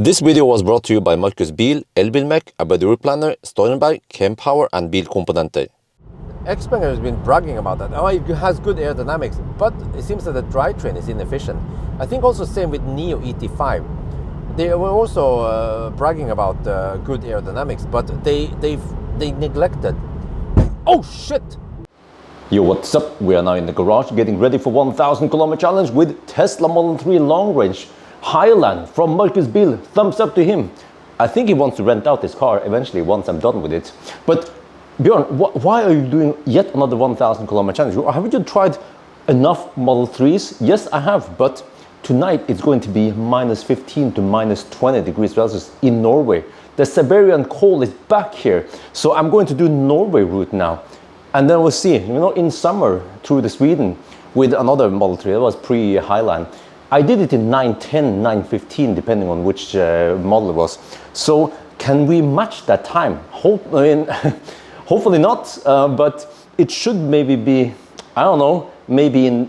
This video was brought to you by Markus Bil, Elbilmek, ABRP, Steurenberg, Kempower and Bilkomponenter. Xpanger has been bragging about that. Oh, it has good aerodynamics, but it seems that the drivetrain is inefficient. I think also same with Neo ET5. They were also bragging about good aerodynamics, but they neglected. Oh shit! Yo, what's up? We are now in the garage getting ready for 1000 kilometer challenge with Tesla Model 3 long range Highland from Markus Bil. Thumbs up to him. I think he wants to rent out his car eventually once I'm done with it. But Bjørn, why are you doing yet another 1000 kilometer challenge? Haven't you tried enough Model 3s? Yes, I have, but tonight it's going to be minus 15 to minus 20 degrees Celsius in Norway. The Siberian cold is back here. So I'm going to do Norway route now. And then we'll see, you know, in summer through the Sweden with another Model 3, that was pre-Highland. I did it in 9:10, 9:15, depending on which model it was. So can we match that time? Hopefully not, but it should maybe be, I don't know, maybe in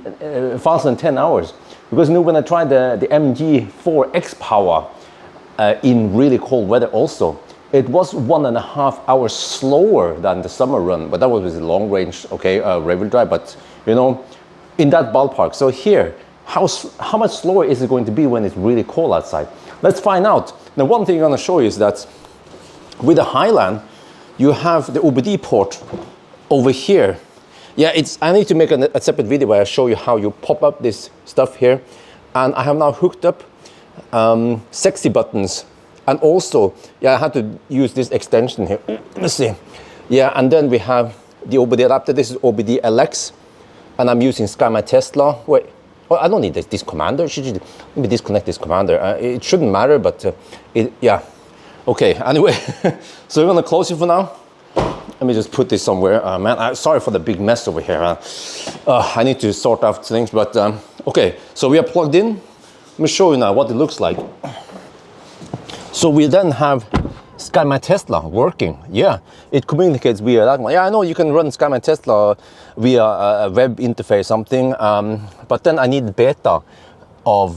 faster than 10 hours. Because you know, when I tried the MG4 X-Power in really cold weather also, it was 1.5 hours slower than the summer run, but that was with the long range, okay, rear-wheel drive, but you know, in that ballpark. So here, how much slower is it going to be when it's really cold outside? Let's find out. Now, one thing I'm going to show you is that with the Highland, you have the OBD port over here. Yeah, I need to make a separate video where I show you how you pop up this stuff here. And I have now hooked up sexy buttons. And also, yeah, I had to use this extension here. Let's see. Yeah, and then we have the OBD adapter. This is OBD LX. And I'm using ScanMyTesla. Wait. Oh, I don't need this commander. Let me disconnect this commander. It shouldn't matter, but yeah. Okay, anyway, so we're gonna close it for now. Let me just put this somewhere. Man, sorry for the big mess over here. I need to sort out things, but okay. So we are plugged in. Let me show you now what it looks like. So we then have ScanMyTesla working. Yeah, it communicates via that one. Yeah, I know you can run ScanMyTesla via a web interface something, but then I need beta of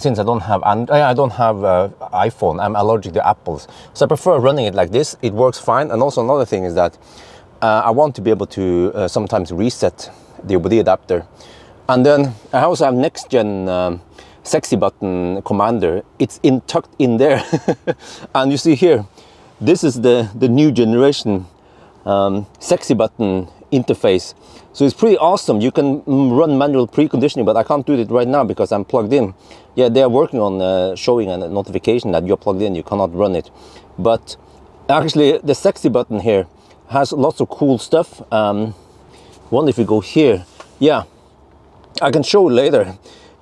since I don't have iPhone. I'm allergic to Apples, so I prefer running it like this. It works fine. And also another thing is that I want to be able to sometimes reset the OBD adapter, and then I also have next gen sexy button commander. It's tucked in there. And you see here, this is the new generation sexy button interface. So it's pretty awesome. You can run manual preconditioning, but I can't do it right now because I'm plugged in. Yeah, they are working on showing a notification that you're plugged in. You cannot run it. But actually, the sexy button here has lots of cool stuff. One, if we go here, yeah, I can show later.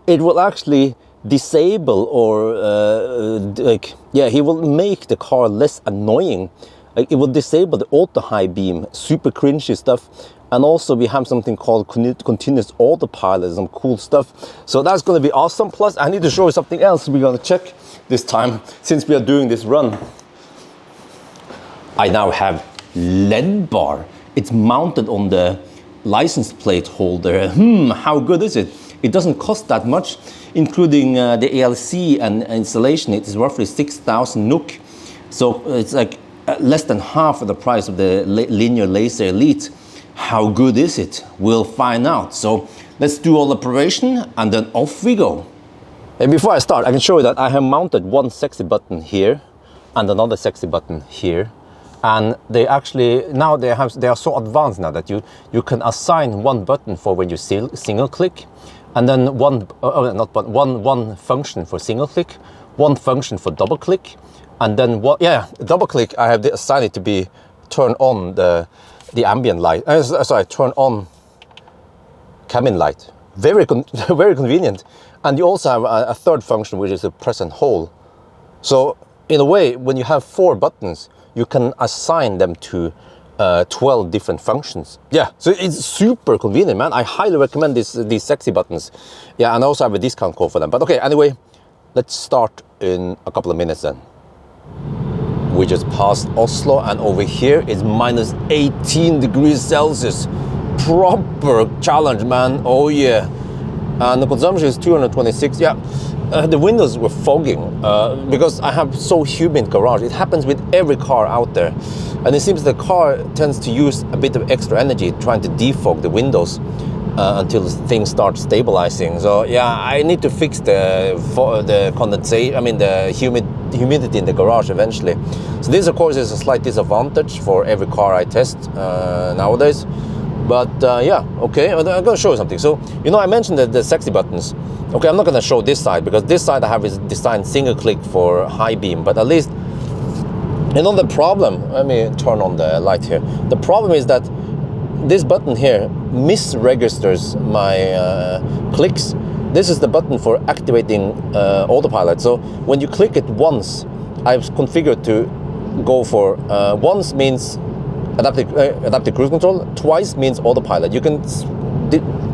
It will actually disable or he will make the car less annoying. Like, it will disable the auto high beam, super cringy stuff. And also we have something called continuous autopilot, some cool stuff. So that's going to be awesome. Plus I need to show you something else we're going to check this time since we are doing this run. I now have LED bar. It's mounted on the license plate holder. How good is it? It doesn't cost that much, including the ALC and installation. It is roughly 6,000 NOK. So it's like less than half of the price of the Linear Laser Elite. How good is it? We'll find out. So let's do all the preparation and then off we go. And before I start, I can show you that I have mounted one sexy button here and another sexy button here. And they actually, now they are so advanced now that you can assign one button for when you single click, and then one function for single click, one function for double click, and then double click I have assigned it to be turn on the ambient light. Turn on cabin light. Very convenient. And you also have a third function, which is a press and hold. So in a way, when you have 4 buttons, you can assign them to 12 different functions. Yeah, so it's super convenient, man. I highly recommend these sexy buttons. Yeah, and I also have a discount code for them. But okay, anyway, let's start in a couple of minutes then. We just passed Oslo, and over here it's minus 18 degrees Celsius. Proper challenge, man. Oh yeah. And the consumption is 226. Yeah, the windows were fogging because I have so humid garage. It happens with every car out there, and it seems the car tends to use a bit of extra energy trying to defog the windows until things start stabilizing. So yeah, I need to fix the condensation. I mean the humidity in the garage eventually. So this, of course, is a slight disadvantage for every car I test nowadays. But yeah, okay, I'm gonna show you something. So, you know, I mentioned the sexy buttons. Okay, I'm not gonna show this side because this side I have is designed single click for high beam, but at least, you know, the problem, let me turn on the light here. The problem is that this button here misregisters my clicks. This is the button for activating autopilot. So when you click it once, I've configured to go for once means adaptive cruise control, twice means autopilot. You can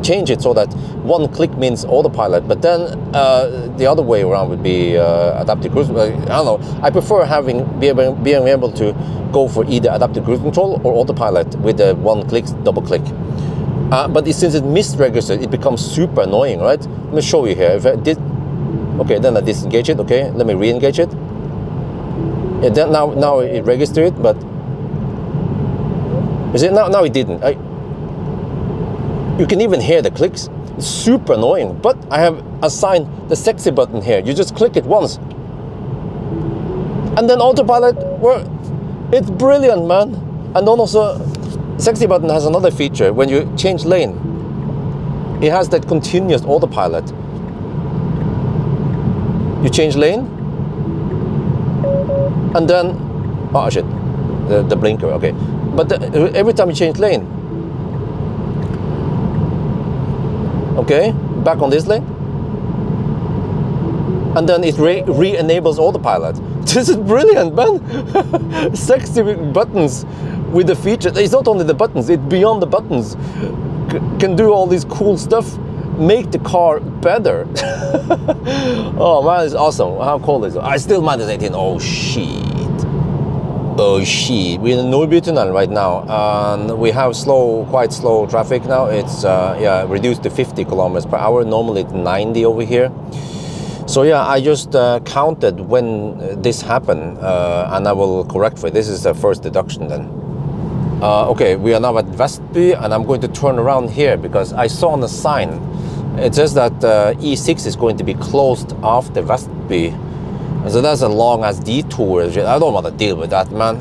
change it so that one click means autopilot, but then the other way around would be adaptive cruise. I don't know. I prefer being able to go for either adaptive cruise control or autopilot with the one click, double click. But since it misregistered, it becomes super annoying, right? Let me show you here. If I did, okay, then I disengage it. Okay, let me re-engage it. Yeah, then now it registered it, but you see, now it didn't. You can even hear the clicks. It's super annoying. But I have assigned the sexy button here. You just click it once, and then autopilot. It's brilliant, man. And then also, sexy button has another feature. When you change lane, it has that continuous autopilot. You change lane, and then, oh shit, the blinker. Okay, but every time you change lane, okay, back on this lane, and then it re-enables autopilot. This is brilliant, man. Sexy buttons with the feature. It's not only the buttons, it's beyond the buttons. Can do all this cool stuff, make the car better. Oh man, it's awesome. How cool is it? I still -18. Oh shit. Oh shit. We're in Nordbytunnel right now, and we have quite slow traffic now. It's yeah, reduced to 50 kilometers per hour. Normally it's 90 over here. So yeah, I just counted when this happened, and I will correct for it. This is the first deduction then. Okay, we are now at Vestby, and I'm going to turn around here because I saw on the sign, it says that E6 is going to be closed after Vestby. So that's a long ass detour. I don't want to deal with that, man.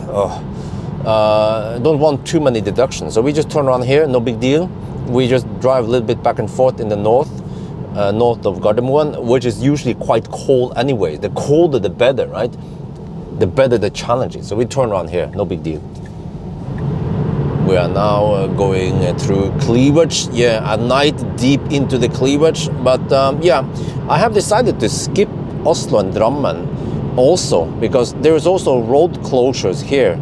Don't want too many deductions. So we just turn around here, no big deal. We just drive a little bit back and forth in the north of Gardermoen, which is usually quite cold anyway. The colder the better, right? The better the challenges. So we turn around here, no big deal. We are now going through cleavage, yeah, at night, deep into the cleavage. But yeah, I have decided to skip Oslo and Drammen also because there is also road closures here.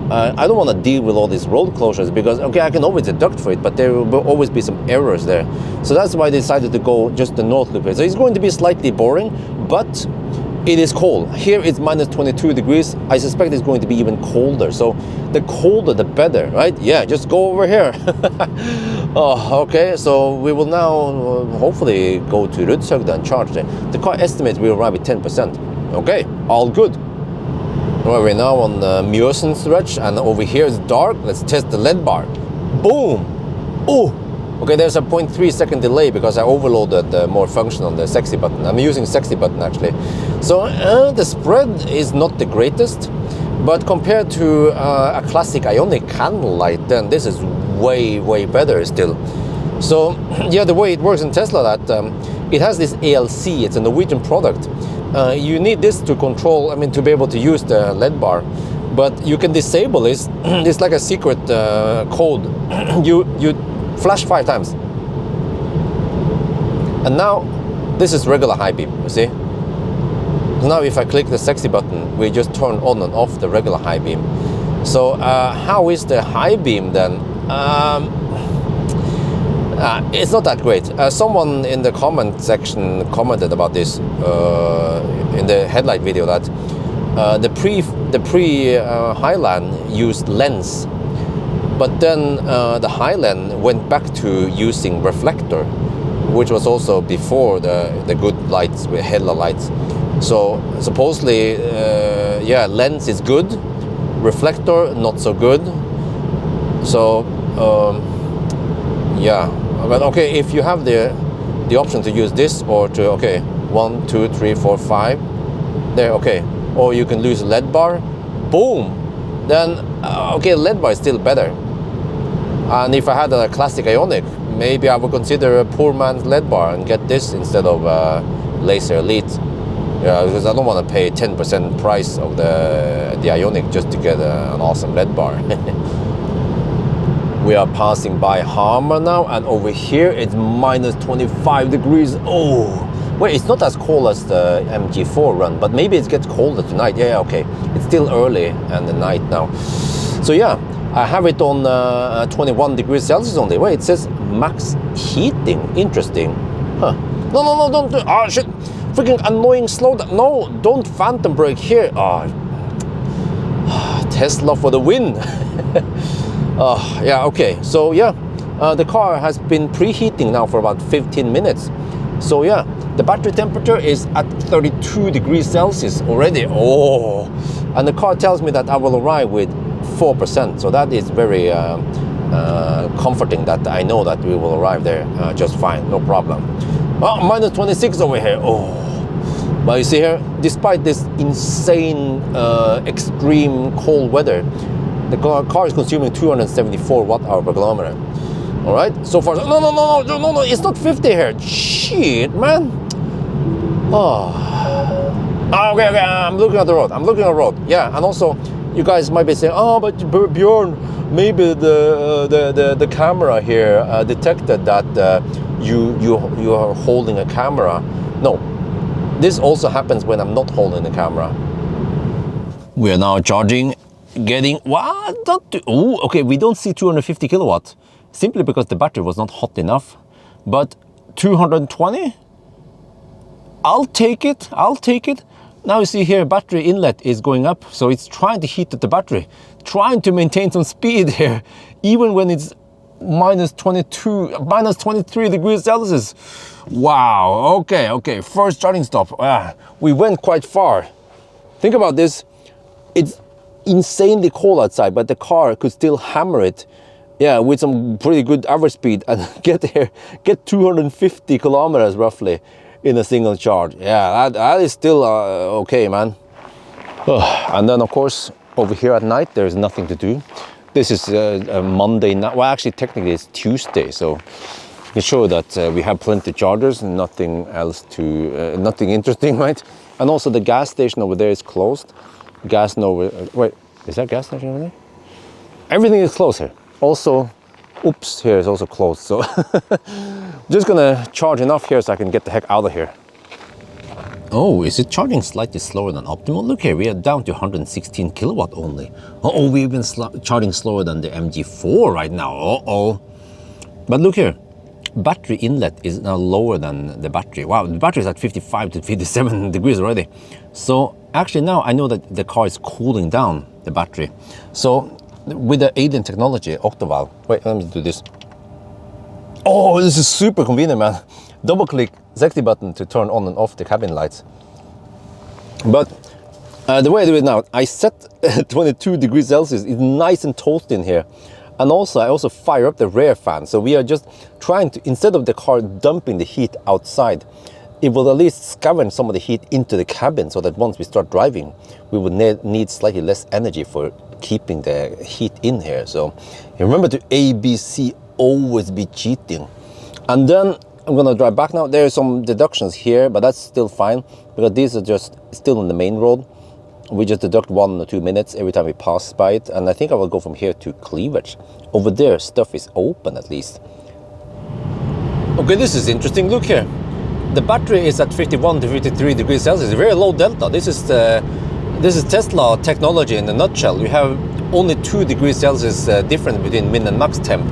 I don't want to deal with all these road closures because, okay, I can always deduct for it, but there will always be some errors there. So that's why I decided to go just the north loop. So it's going to be slightly boring, but it is cold. Here it's -22 degrees. I suspect it's going to be even colder. So the colder, the better, right? Yeah, just go over here. Oh, okay, so we will now hopefully go to Roadside and charge there. The car estimates we will arrive at 10%. Okay, all good. Well, we're now on the Mjøsen stretch, and over here it's dark. Let's test the LED bar. Boom! Oh! Okay, there's a 0.3 second delay because I overloaded more function on the sexy button. I'm using sexy button actually. So the spread is not the greatest, but compared to a classic Ioniq candle light, then this is way, way better still. So yeah, the way it works in Tesla, that it has this ALC, it's a Norwegian product. You need this to control, I mean, to be able to use the LED bar, but you can disable this. It's like a secret code. You flash 5 times, and now this is regular high beam, you see. So now if I click the sexy button, we just turn on and off the regular high beam. So how is the high beam then? It's not that great. Someone in the comment section commented about this in the headlight video, that the pre Highland used lens, but then the Highland went back to using reflector, which was also before the good lights with headlight lights. So supposedly, yeah, lens is good, reflector not so good. So yeah, but okay, if you have the option to use this or to, okay, 1, 2, 3, 4, 5 there, okay, or you can lose LED bar, boom, then okay, LED bar is still better. And if I had a classic Ioniq, maybe I would consider a poor man's LED bar and get this instead of Laser Elite. Yeah, because I don't want to pay 10% price of the Ioniq just to get an awesome LED bar. We are passing by Hamar now, and over here it's minus 25 degrees. Oh, wait, it's not as cold as the MG4 run, but maybe it gets colder tonight. Yeah, okay, it's still early and the night now. So yeah, I have it on 21 degrees Celsius only. Wait, it says max heating. Interesting. Huh. No, don't do. Oh, shit. Freaking annoying slow down. No, don't phantom brake here. Oh. Tesla for the win. Yeah, okay. So, yeah, the car has been preheating now for about 15 minutes. So, yeah, the battery temperature is at 32 degrees Celsius already. Oh, and the car tells me that I will arrive with 4%, so that is very comforting that I know that we will arrive there just fine, no problem. Oh, minus 26 over here. Oh, but you see here, despite this insane extreme cold weather, the car is consuming 274 watt-hour per kilometer. All right, so far. No, it's not 50 here. Shit, man. Oh, okay, I'm looking at the road. Yeah, and also, you guys might be saying, oh, but Bjørn, maybe the camera here detected that you are holding a camera. No, this also happens when I'm not holding the camera. We are now charging, getting what? Oh, okay, we don't see 250 kilowatts simply because the battery was not hot enough. But 220, I'll take it. Now you see here, battery inlet is going up, so it's trying to heat up the battery, trying to maintain some speed here, even when it's minus 23 degrees Celsius. Wow, okay, first charging stop. We went quite far. Think about this, it's insanely cold outside, but the car could still hammer it, yeah, with some pretty good average speed and get 250 kilometers roughly in a single charge. Yeah, that is still okay, man. And then of course over here at night there's nothing to do. This is a Monday night. Well, actually technically it's Tuesday, so you can show that we have plenty of chargers and nothing else to nothing interesting, right? And also the gas station over there is closed. Gas over wait, is that gas station over there? Everything is closed here. Also, oops, here is also closed, so just gonna charge enough here so I can get the heck out of here. Oh, is it charging slightly slower than optimal? Look here, we are down to 116 kilowatt only. Uh-oh, we've been charging slower than the MG4 right now. Uh-oh. But look here, battery inlet is now lower than the battery. Wow, the battery is at 55 to 57 degrees already. So actually now I know that the car is cooling down the battery. So with the alien technology, Octovalve, wait, let me do this. Oh, this is super convenient, man. Double click safety button to turn on and off the cabin lights. But the way I do it now, I set 22 degrees Celsius. It's nice and toasty in here. And also, I also fire up the rear fan. So we are just trying to, instead of the car dumping the heat outside, it will at least scavenge some of the heat into the cabin so that once we start driving, we would need slightly less energy for keeping the heat in here. So remember to ABC, always be cheating. And then I'm gonna drive back now. There are some deductions here, but that's still fine because these are just still on the main road. We just deduct 1 or 2 minutes every time we pass by it. And I think I will go from here to Cleavage. Over there, stuff is open at least. Okay, this is interesting. Look here. The battery is at 51 to 53 degrees Celsius, very low delta. This is Tesla technology in a nutshell. You have only 2 degrees Celsius difference between min and max temp.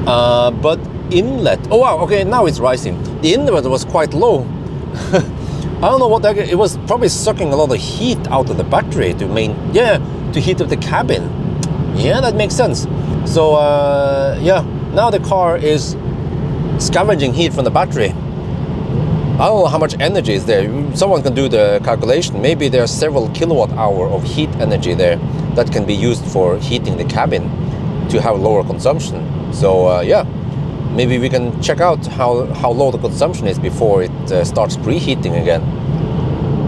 But inlet, oh wow, okay, now it's rising. The inlet was quite low. I don't know what that, it was probably sucking a lot of heat out of the battery to heat up the cabin. Yeah, that makes sense. So yeah, now the car is scavenging heat from the battery. I don't know how much energy is there. Someone can do the calculation. Maybe there are several kilowatt hour of heat energy there that can be used for heating the cabin to have lower consumption. So yeah, maybe we can check out how low the consumption is before it starts preheating again.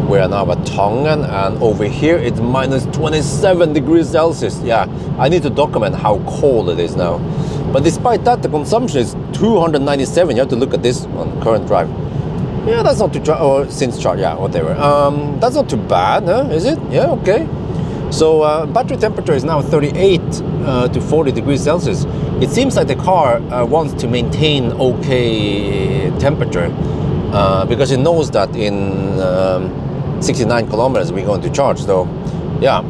We are now at Tangen, and over here it's minus 27 degrees Celsius. Yeah, I need to document how cold it is now. But despite that, the consumption is 297. You have to look at this on current drive. Yeah, that's not too, or since charge, yeah, whatever. That's not too bad, huh? Is it? Yeah, okay. So battery temperature is now 38 to 40 degrees Celsius. It seems like the car wants to maintain okay temperature because it knows that in 69 kilometers we're going to charge. So yeah,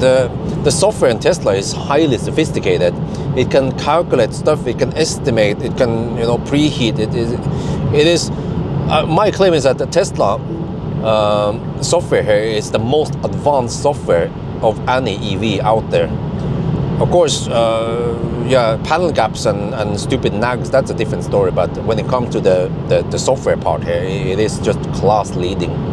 the software in Tesla is highly sophisticated. It can calculate stuff, it can estimate, it can, you know, preheat. It is my claim is that the Tesla software here is the most advanced software of any EV out there. Of course, yeah, panel gaps and stupid nags, that's a different story. But when it comes to the software part here, it is just class leading.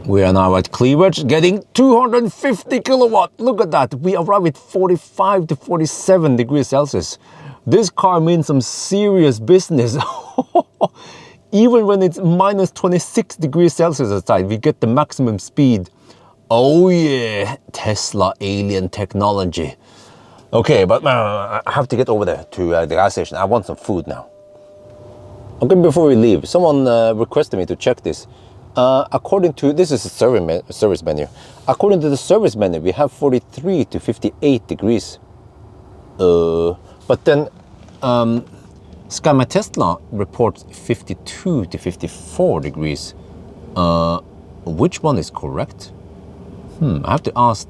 We are now at cleavage, getting 250 kilowatt. Look at that. We arrive at 45 to 47 degrees Celsius. This car means some serious business. Even when it's minus 26 degrees Celsius outside, we get the maximum speed. Oh yeah, Tesla alien technology. Okay, but I have to get over there to the gas station. I want some food now. Okay, before we leave, someone requested me to check this. According to, this is a service menu. According to the service menu, we have 43 to 58 degrees. But then ScanMyTesla reports 52 to 54 degrees. Which one is correct? I have to ask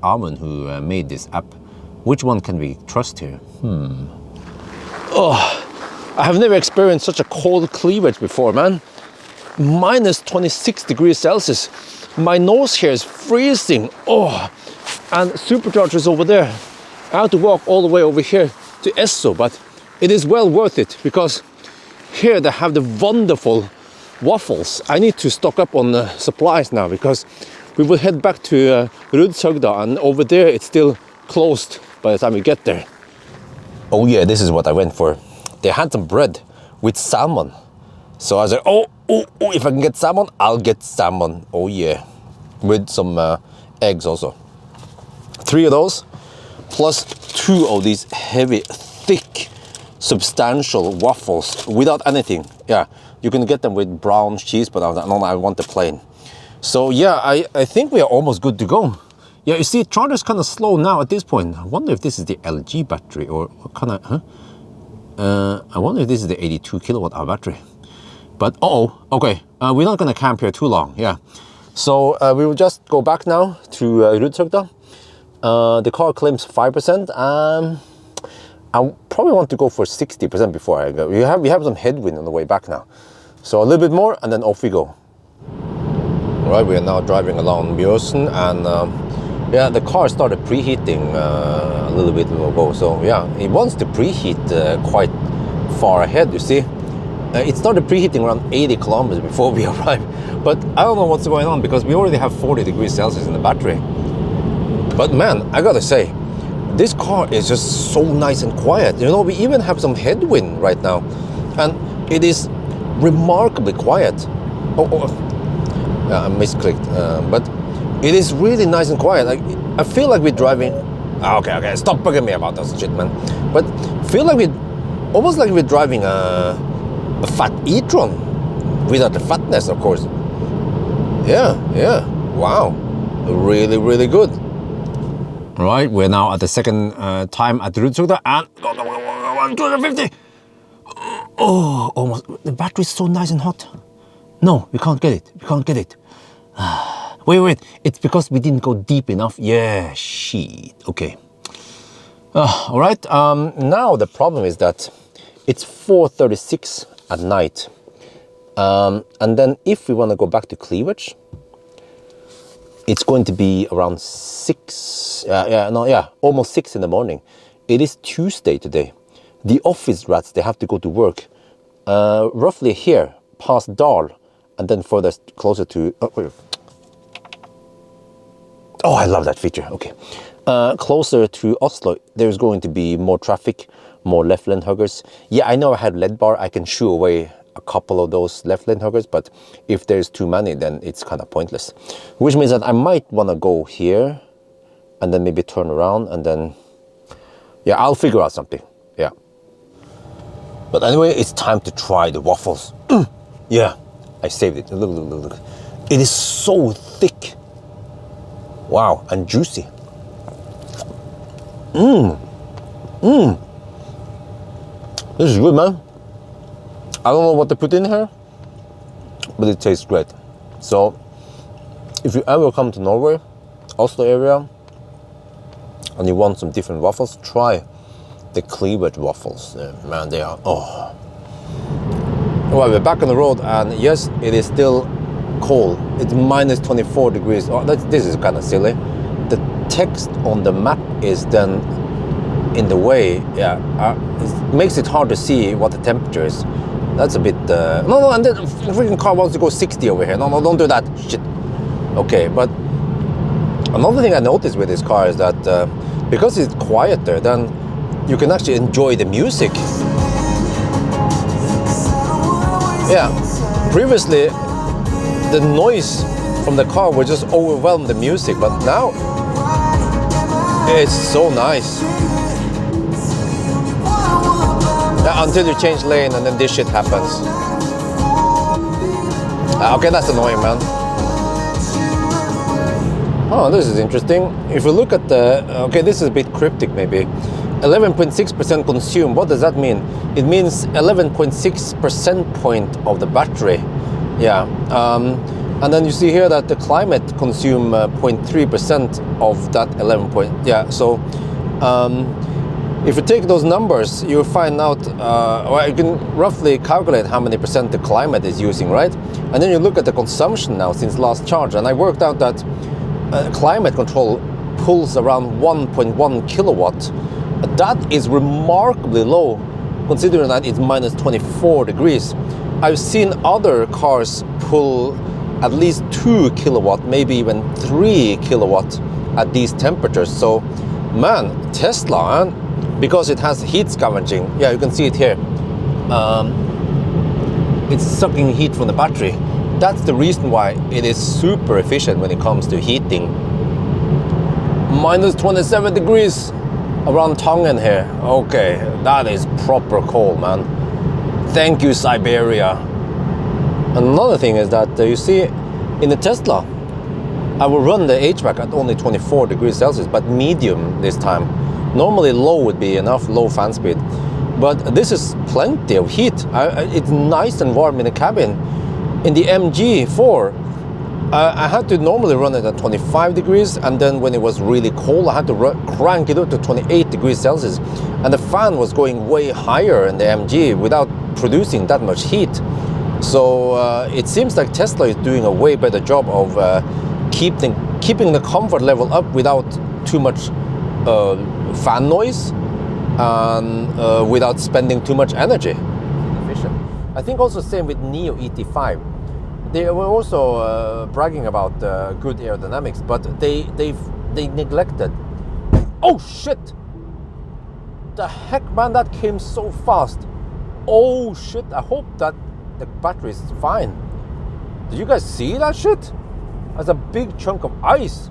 Amund who made this app. Which one can we trust here? Oh, I have never experienced such a cold cleavage before, man. Minus 26 degrees Celsius. My nose here is freezing. Oh, and supercharger is over there. I have to walk all the way over here to Esso, but it is well worth it because here they have the wonderful waffles. I need to stock up on supplies now because we will head back to Roadside, and over there it's still closed by the time we get there. Oh yeah, this is what I went for. They had some bread with salmon. So I was like, oh, if I can get salmon, I'll get salmon. Oh yeah, with some eggs also. 3 of those, plus 2 of these heavy, thick, substantial waffles without anything. Yeah, you can get them with brown cheese, but I was like, no, I want the plain. So yeah, I think we are almost good to go. Yeah, you see, charger's kind of slow now at this point. I wonder if this is the LG battery or what kind of, I wonder if this is the 82 kilowatt hour battery. But okay, we're not gonna camp here too long, yeah. So we will just go back now to Roadside. The car claims 5%. I probably want to go for 60% before I go. We have some headwind on the way back now. So a little bit more and then off we go. All right, we are now driving along Bjørn, and yeah, the car started preheating a little bit ago. So yeah, it wants to preheat quite far ahead, you see. It started preheating around 80 kilometers before we arrived. But I don't know what's going on because we already have 40 degrees Celsius in the battery. But man, I gotta say, this car is just so nice and quiet. You know, we even have some headwind right now. And it is remarkably quiet. I misclicked. But it is really nice and quiet. Like, I feel like we're driving... Okay, stop bugging me about that shit, man. But feel like almost like we're driving a fat e-tron without the fatness, of course. Yeah, wow, really, really good. All right, we're now at the second time at Roadside, and go, 250. Oh, almost. The battery's so nice and hot. No, we can't get it. Wait, it's because we didn't go deep enough. Yeah, shit. Okay. All right. Now the problem is that it's 4:36 at night, and then if we want to go back to cleavage, it's going to be around 6. Almost 6 in the morning. It is Tuesday today. The office rats, they have to go to work roughly here, past Dal, and then further closer to... Oh, I love that feature. Okay. Closer to Oslo, there's going to be more traffic, more left lane huggers. Yeah, I know I have lead bar. I can shoo away a couple of those left lane huggers, but if there's too many, then it's kind of pointless. Which means that I might want to go here and then maybe turn around and then... Yeah, I'll figure out something. Yeah. But anyway, it's time to try the waffles. Yeah, I saved it. Look, look, look, look. It is so thick. Wow, and juicy. This is good, man. I don't know what they put in here, but it tastes great. So, if you ever come to Norway, Oslo area, and you want some different waffles, try the cleavage waffles. Man, they are, oh. Well, we're back on the road, and yes, it is still cold. It's minus 24 degrees. Oh, this is kind of silly. The text on the map is then in the way. Yeah, it makes it hard to see what the temperature is. That's a bit... No, and then the freaking car wants to go 60 over here. No, don't do that. Shit. Okay, but another thing I noticed with this car is that because it's quieter, then you can actually enjoy the music. Yeah, previously the noise from the car would just overwhelm the music, but now it's so nice. Yeah, until you change lane and then this shit happens. Okay, that's annoying, man. Oh, this is interesting. If we look at the... Okay, this is a bit cryptic maybe. 11.6% consumed. What does that mean? It means 11.6 percent point of the battery. Yeah. And then you see here that the climate consume 0.3% of that 11 point. Yeah. So if you take those numbers, you'll find out, well, you can roughly calculate how many percent the climate is using, right? And then you look at the consumption now since last charge, and I worked out that climate control pulls around 1.1 kilowatt. That is remarkably low, considering that it's minus 24 degrees. I've seen other cars pull at least 2 kilowatt, maybe even 3 kilowatt at these temperatures. So, man, Tesla, because it has heat scavenging, yeah, you can see it here. It's sucking heat from the battery. That's the reason why it is super efficient when it comes to heating. Minus 27 degrees around Tongen here. Okay, that is proper cold, man. Thank you, Siberia. Another thing is that you see in the Tesla, I will run the HVAC at only 24 degrees Celsius, but medium this time. Normally low would be enough, low fan speed. But this is plenty of heat. It's nice and warm in the cabin. In the MG4, I had to normally run it at 25 degrees, and then when it was really cold, I had to crank it up to 28 degrees Celsius. And the fan was going way higher in the MG without producing that much heat. So it seems like Tesla is doing a way better job of keeping the comfort level up without too much fan noise and without spending too much energy. Efficient. I think also same with Neo ET5. They were also bragging about good aerodynamics, but they neglected. Oh shit! The heck, man, that came so fast. Oh shit! I hope that the battery is fine. Did you guys see that shit? That's a big chunk of ice.